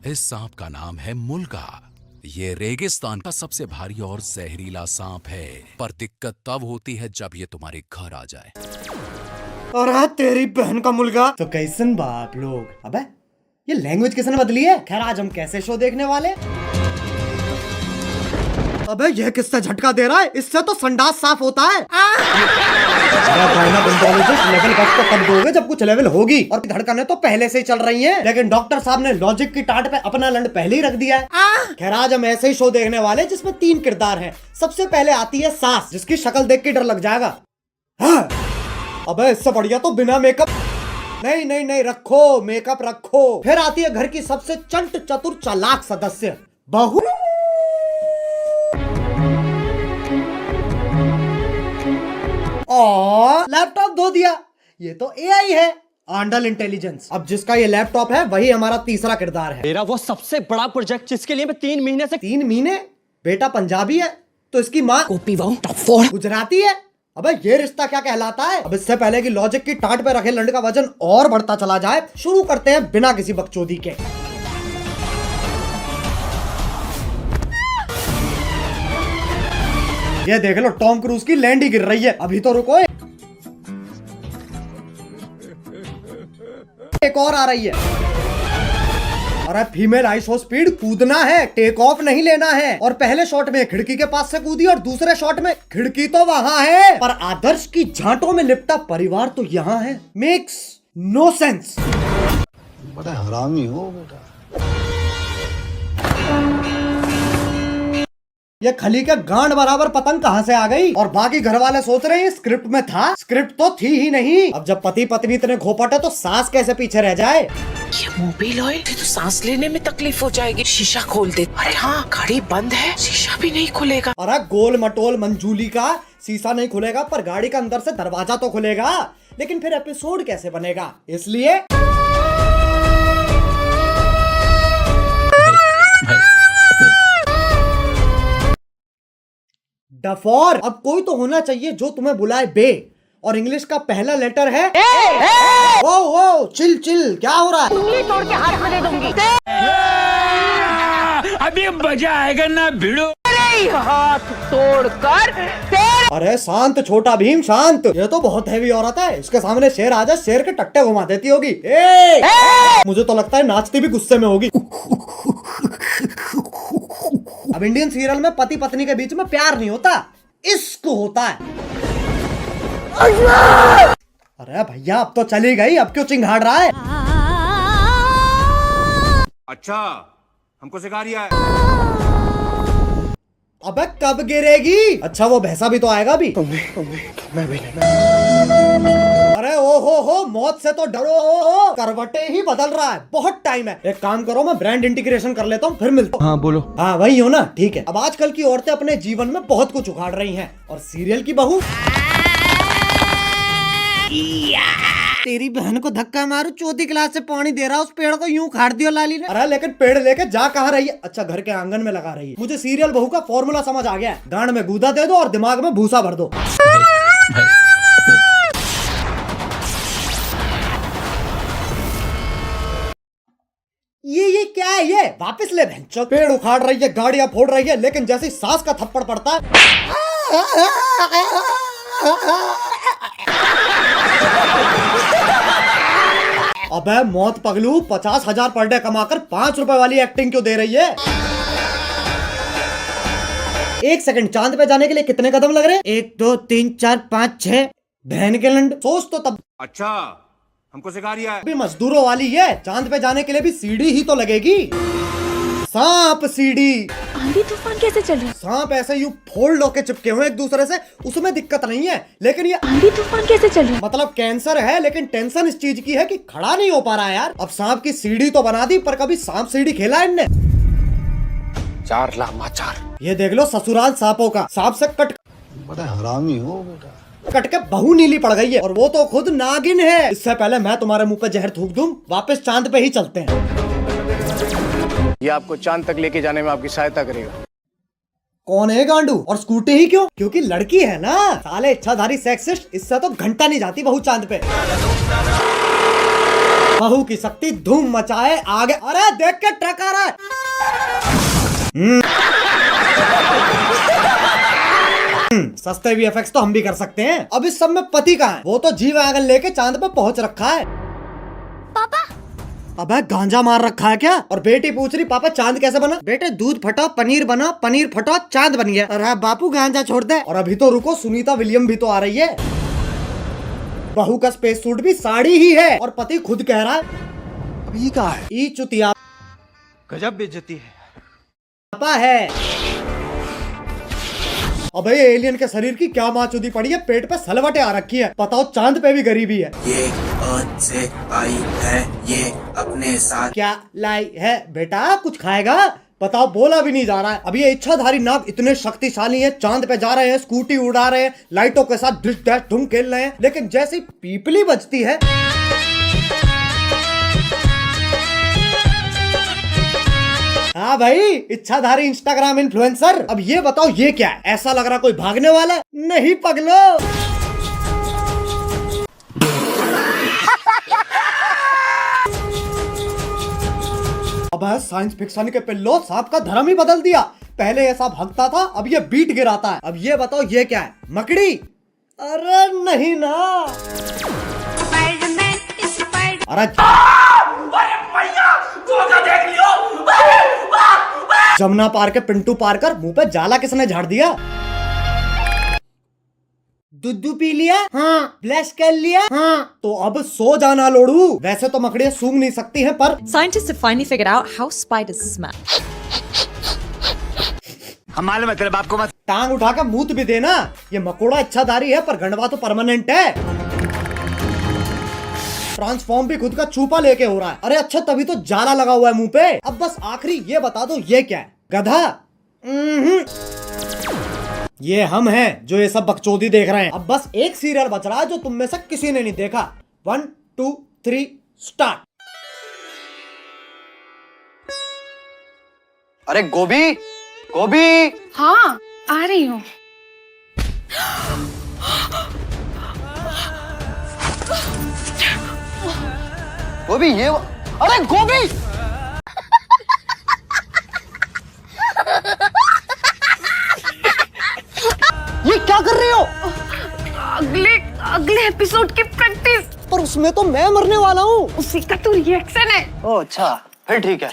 इस सांप का नाम है मुल्गा। ये रेगिस्तान का सबसे भारी और जहरीला सांप है, पर दिक्कत तब होती है जब ये तुम्हारे घर आ जाए। अरे तेरी बहन का मुल्गा। तो कैसन बाप लोग, अबे ये लैंग्वेज किसने बदली है? खैर आज हम कैसे शो देखने वाले? अबे ये किससे झटका दे रहा है? इससे तो संडास साफ होता है। लेवल बस तो कब दोगे जब कुछ लेवल होगी, और धड़कनें तो पहले से ही चल रही हैं, लेकिन डॉक्टर साहब ने लॉजिक की टाट पे अपना लंड पहले ही रख दिया है। खैर आज हम ऐसे ही शो देखने वाले जिसमें 3 किरदार हैं। सबसे पहले आती है सास, जिसकी शक्ल देख के डर लग जाएगा। हाँ। अबे इससे बढ़िया तो बिना मेकअप। नहीं नहीं नहीं, रखो मेकअप रखो। फिर आती है घर की सबसे चंट चतुर चालाक सदस्य, बहू। और लैपटॉप धो दिया, ये तो एआई है, आंडल इंटेलिजेंस। अब जिसका ये लैपटॉप है वही हमारा तीसरा किरदार है। मेरा वो सबसे बड़ा प्रोजेक्ट जिसके लिए मैं 3 महीने से 3 महीने? बेटा पंजाबी है तो इसकी माँ गुजराती है। अबे ये रिश्ता क्या कहलाता है? अब इससे पहले कि लॉजिक की टाट पे रखे लंड का वजन और बढ़ता चला जाए, शुरू करते हैं बिना किसी बकचोदी के। ये देख लो टॉम क्रूज की लैंड ही गिर रही है। अभी तो रुको, एक और आ रही है। अरे फीमेल आइसो स्पीड कूदना है, टेक ऑफ नहीं लेना है। और पहले शॉट में खिड़की के पास से कूदी और दूसरे शॉट में खिड़की तो वहां है, पर आदर्श की झांटों में लिपटा परिवार तो यहाँ है। Makes no sense. बड़ा हरामी हो बेटा। ये खली के गांड बराबर पतंग कहां से आ गई? और बाकी घर वाले सोच रहे हैं स्क्रिप्ट में था, स्क्रिप्ट तो थी ही नहीं। अब जब पति पत्नी इतने घोपट है तो सास कैसे पीछे रह जाए? ये मोबिल ऑयल फिर तो सांस लेने में तकलीफ हो जाएगी। शीशा खोल दे। अरे हाँ, गाड़ी बंद है, शीशा भी नहीं खुलेगा। अरे गोल मटोल मंजूली का शीशा नहीं खुलेगा, पर गाड़ी का अंदर से दरवाजा तो खुलेगा। लेकिन फिर एपिसोड कैसे बनेगा? इसलिए डफोर, अब कोई तो होना चाहिए जो तुम्हें बुलाए बे, और इंग्लिश का पहला लेटर है ए। ओ ओ चिल चिल, क्या हो रहा है? उंगली तोड़ के हाथ में दे दूंगी। अभी मजा आएगा ना भिड़ो। हाथ तोड़कर अरे शांत छोटा भीम शांत, ये तो बहुत हैवी औरत है, इसके सामने शेर आ जाए शेर के टट्टे घुमा देती होगी। ए! मुझे तो लगता है नाचती भी गुस्से में होगी। अब इंडियन सीरियल में पति पत्नी के बीच में प्यार नहीं होता, इश्क होता है। अरे भैया अब तो चली गई, अब क्यों चिंगाड़ रहा है? अच्छा हमको सिखा रिया है। अबे कब गिरेगी? अच्छा वो भैंसा भी तो आएगा भी। मैं भी अरे ओ हो मौत से तो डरो, करवटे ही बदल रहा है, बहुत टाइम है। एक काम करो, मैं ब्रांड इंटीग्रेशन कर लेता हूँ, फिर मिलता हूँ। हाँ बोलो। हाँ वही हो ना, ठीक है। अब आजकल की औरतें अपने जीवन में बहुत कुछ उखाड़ रही हैं, और सीरियल की बहू तेरी बहन को धक्का मारू, चौथी क्लास से पानी दे रहा, उस पेड़ को यूं उखाड़ दियो लाली ने। अरे लेकिन पेड़ लेके जा कहाँ रही है? अच्छा घर के आंगन में लगा रही है। मुझे सीरियल बहू का फॉर्मूला समझ आ गया है, गांड में गूदा दे दो और दिमाग में भूसा भर दो। ये क्या है? ये वापस ले बहन। पेड़ उखाड़ रही है, गाड़ियां फोड़ रही है, लेकिन जैसे सास का थप्पड़ पड़ता है अबे मौत पगलू, 50,000 पर डे कमाकर 5 रुपए वाली एक्टिंग क्यों दे रही है? 1 सेकंड, चांद पे जाने के लिए कितने कदम लग रहे? 1 2 3 4 5 6। बहन के लंड, सोच तो तब। अच्छा हमको सिखा रिया है। अभी मजदूरों वाली है, चांद पे जाने के लिए भी सीढ़ी ही तो लगेगी। सांप सीढ़ी। आंधी तूफान कैसे चल रही? सांप ऐसे यूं फोल्ड होके चिपके हुए एक दूसरे से, उसमें दिक्कत नहीं है, लेकिन ये आंधी तूफान कैसे चल रही? मतलब कैंसर है, लेकिन टेंशन इस चीज की है कि खड़ा नहीं हो पा रहा है यार। अब सांप की सीढ़ी तो बना दी, पर कभी सांप सीढ़ी खेला है इनने? 4 लामाचार। ये देख लो ससुराल सांपों का, सांप से कट बड़ा हरामी हो बेटा। कट के बहू नीली पड़ गई है, और वो तो खुद नागिन है। इससे पहले मैं तुम्हारे मुंह पे जहर थूक दूं, वापस चांद पे ही चलते हैं। ये आपको चांद तक लेके जाने में आपकी सहायता करेगा। कौन है गांडू? और स्कूटी ही क्यों? क्योंकि लड़की है ना। साले इच्छाधारी सेक्सिस्ट, इससे तो घंटा नहीं जाती बहू चांद पे। बहू की शक्ति धूम मचाए आगे। अरे देख के ट्रक आ रहा है। सस्ते VFX तो हम भी कर सकते हैं। अब इस सब में पति कहाँ है? वो तो जी वैगन लेके चांद पे पहुंच रखा है। पापा अबे गांजा मार रखा है क्या? और बेटी पूछ रही पापा चांद कैसे बना? बेटे दूध फटा पनीर बना, पनीर फटा चांद बन गया। अरे बापू गांजा छोड़ दे। और अभी तो रुको, सुनीता विलियम भी तो आ रही है। बहू का स्पेस सूट भी साड़ी ही है और पति खुद कह रहा है अब ये क्या है? ई चुतिया गजब बेइज्जती है। पापा है। अबे ये एलियन के शरीर की क्या माचुदी पड़ी है? पेट पे सलवटें आ रखी है। बताओ चांद पे भी गरीबी है। ये अर्थ से आई है, ये अपने साथ क्या लाई है? बेटा कुछ खाएगा? बताओ, बोला भी नहीं जा रहा है। अब ये इच्छाधारी नाग इतने शक्तिशाली हैं, चांद पे जा रहे हैं, स्कूटी उड़ा रहे हैं, लाइटों के साथ डिश डैश धूम खेल रहे हैं, लेकिन जैसी पीपली बजती है हाँ भाई, इच्छाधारी इंस्टाग्राम इन्फ्लुएंसर। अब ये बताओ ये क्या है? ऐसा लग रहा कोई भागने वाला है। नहीं पगलो। अब साइंस फिक्शन के पिल्लो सांप का धर्म ही बदल दिया। पहले ऐसा भागता था, अब ये बीट गिराता है। अब ये बताओ ये क्या है? मकड़ी? अरे नहीं ना। अरे जमुना पार के पिंटू पार कर मुंह पे जाला किसने झाड़ दिया? दूध पी लिया? हाँ। ब्लश कर लिया? हाँ। तो अब सो जाना लोड़ू। वैसे तो मकड़ियाँ सूंघ नहीं सकती हैं, पर Scientists have finally figured out how spiders smell. हम मालूम है तेरे बाप को मत। टांग उठा के मूत भी देना। ये मकोड़ा इच्छाधारी है, पर गंडवा तो परमानेंट है। ट्रांसफॉर्म भी खुद का चूपा लेके हो रहा है। अरे अच्छा, तभी तो जाला लगा हुआ है मुंह पे। अब बस आखिरी ये बता दो ये क्या है? गधा? ये हम हैं जो ये सब बकचोदी देख रहे हैं। अब बस एक सीरियल बच रहा है जो तुम में से किसी ने नहीं देखा। 1 2 3 स्टार्ट। अरे गोभी, गोभी। हाँ आ रही हूँ। गोभी ये अरे गोभी। ये क्या कर रही हो? अगले एपिसोड की प्रैक्टिस। पर उसमें तो मैं मरने वाला हूँ। उसी का तो रिएक्शन है। ओह अच्छा, फिर ठीक है।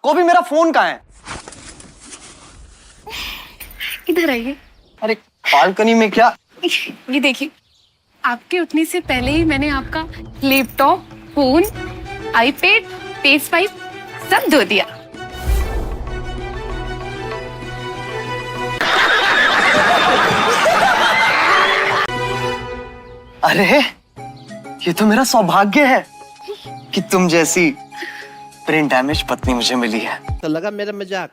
गोभी मेरा फोन कहाँ है? इधर आइए। अरे बालकनी में क्या? ये देखिए, आपके उठने से पहले ही मैंने आपका लैपटॉप, फोन, आईपैड, PS5 सब धो दिया। अरे ये तो मेरा सौभाग्य है कि तुम जैसी ब्रेन डैमेज पत्नी मुझे मिली है। तो लगा मेरा मजाक।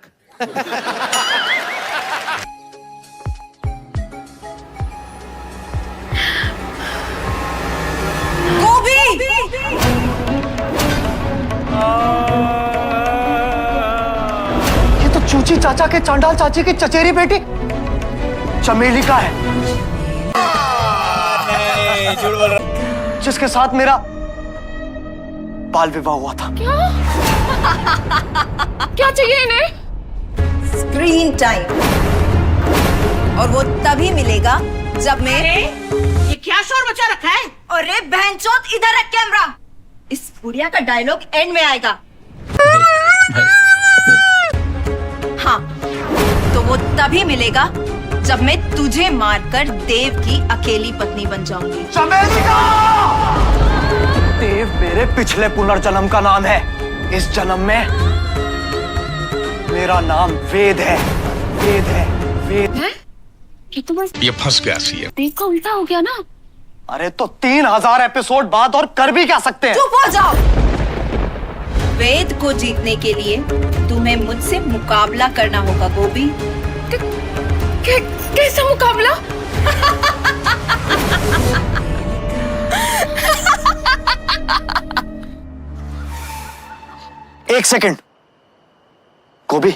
ये तो चूची चाचा के चांडाल चाची की चचेरी बेटी चमेली का है, जिसके साथ मेरा बाल विवाह हुआ था। क्या चाहिए इन्हें? Screen time. और वो तभी मिलेगा जब मैं ये क्या शोर मचा रखा है? अरे बहनचोद, इधर रख कैमरा। इस बुढ़िया का डायलॉग एंड में आएगा। हाँ, तो वो तभी मिलेगा जब मैं तुझे मारकर देव की अकेली पत्नी बन जाऊंगी। चमेली का! देव मेरे पिछले पुनर्जन्म का नाम है। इस जन्म में मेरा नाम वेद है। वेद है, वेद। है? ये तो बस ये फंस गया सी है। देव का उल्टा हो गया ना। अरे तो 3000 एपिसोड बाद और कर भी क्या सकते हैं? चुप हो जाओ। वेद को जीतने के लिए तुम्हें मुझसे मुकाबला करना होगा गोभी। कैसा मुकाबला? एक सेकंड गोभी,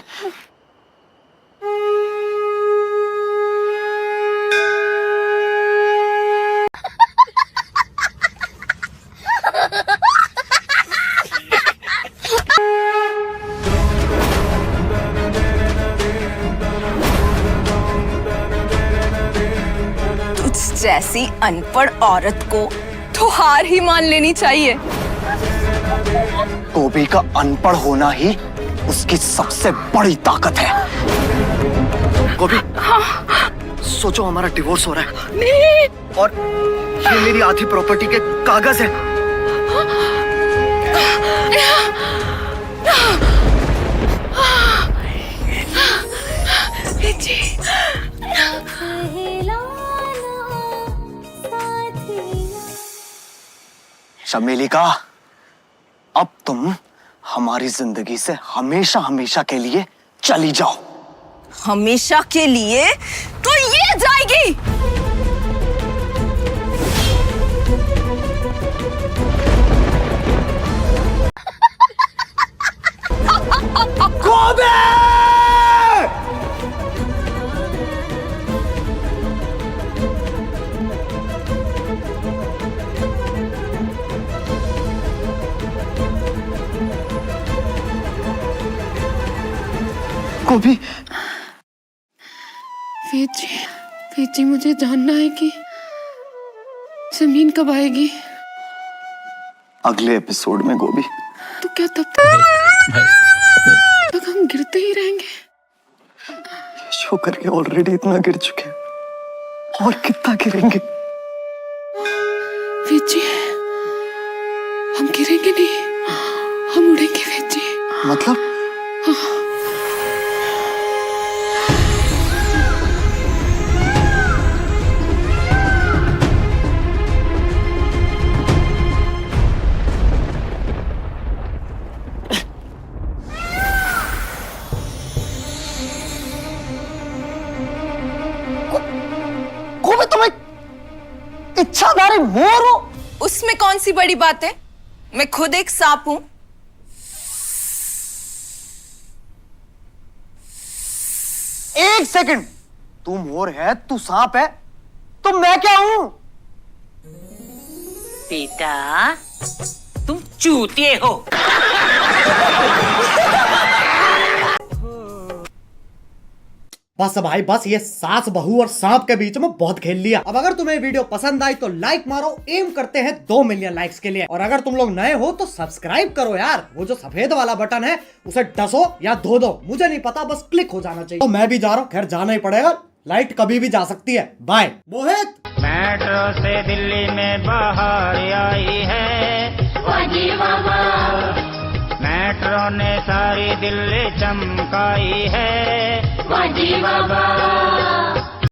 जैसी अनपढ़ औरत को तो हार ही मान लेनी चाहिए। गोभी का अनपढ़ होना ही उसकी सबसे बड़ी ताकत है। गोभी, सोचो हमारा डिवोर्स हो रहा है। नहीं। और ये मेरी आधी प्रॉपर्टी के कागज है। शमेलिका, अब तुम हमारी जिंदगी से हमेशा हमेशा के लिए चली जाओ। हमेशा के लिए तो ये जाएगी। गोभी, वेद जी मुझे जानना है कि जमीन कब आएगी। अगले एपिसोड में गोभी। तो क्या तब तक हम गिरते ही रहेंगे? शो करके ऑलरेडी इतना गिर चुके हैं, और कितना गिरेंगे? वेद जी, हम गिरेंगे नहीं, हम उड़ेंगे वेद जी। मतलब? गोभी, तुम एक इच्छाधारी मोर हो। उसमें कौन सी बड़ी बात है? मैं खुद एक सांप हूं। एक सेकंड, तू मोर है, तू सांप है, तो मैं क्या हूं? बेटा, तुम चूतिए हो। बस भाई बस, ये सास बहू और सांप के बीच में बहुत खेल लिया। अब अगर तुम्हें वीडियो पसंद आई तो लाइक मारो, एम करते हैं 2 मिलियन लाइक्स के लिए। और अगर तुम लोग नए हो तो सब्सक्राइब करो यार, वो जो सफेद वाला बटन है उसे डसो या धो दो, मुझे नहीं पता, बस क्लिक हो जाना चाहिए। तो मैं भी जा रहा हूँ, खैर जाना ही पड़ेगा, लाइट कभी भी जा सकती है। बाय। मोहित, मेट्रो से दिल्ली में बाहर आई है, मेट्रो ने सारी दिल्ली चमकाई है।